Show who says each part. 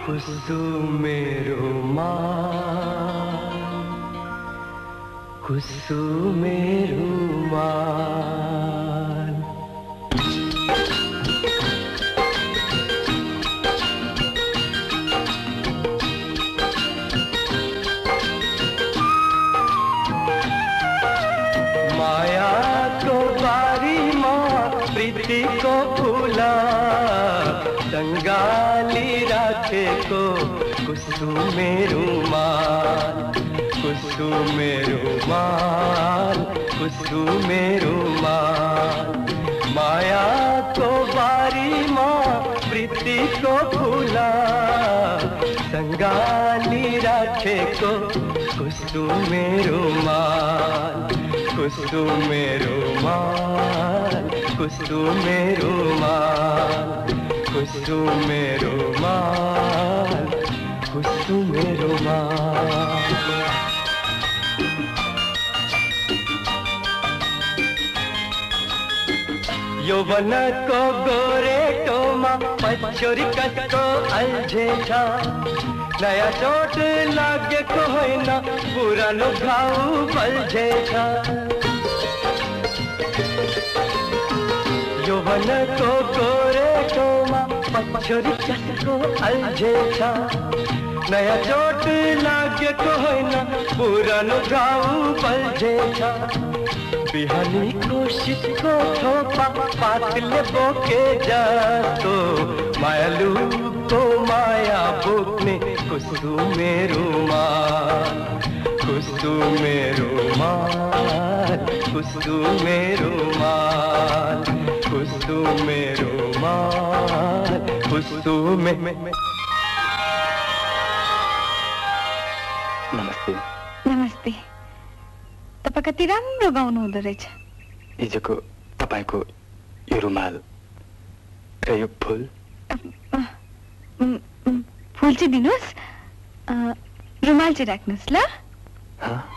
Speaker 1: कुसुमे रुमाल कुसुमे रुमाल माया को बारी माँ प्रीति को फूला संगाली राखे को कुसुमे रुमाल कुसुमे रुमाल कुसुमे रुमाल माया को बारी माँ प्रीति को फूला संगाली राखे को कुसुमे रुमाल कुसुमे रुमाल कुसुमे रुमाल कुसुमे रुमाल कुसुमे रुमाल यौवन को गोरे टोमा पछोरी कसको अलझे छा नया चोट लागे को होइना पुरानो घाव बलझे छा यौवन को गोरे टोमा पछोरी कसको अलझे छा नया चोट लागे को होइना पुरानो घाव बलझे छा बिहानी कोशिश को थोपा पातले बोके जा तो मायालू को माया बोकने कुसुमे रुमाल कुसुमे रुमाल कुसुमे रुमाल कुसुमे रुमाल कुसुमे
Speaker 2: नमस्ते
Speaker 3: नमस्ते तपाईं कति राम्रो गाउनु हुँदो रहेछ
Speaker 2: हिजोको तपाईको यो रुमाल र यो फूल
Speaker 3: फूल चाहिँ दिनुहोस् रुमाल चाहिँ राख्नुहोस् ल
Speaker 2: हाँ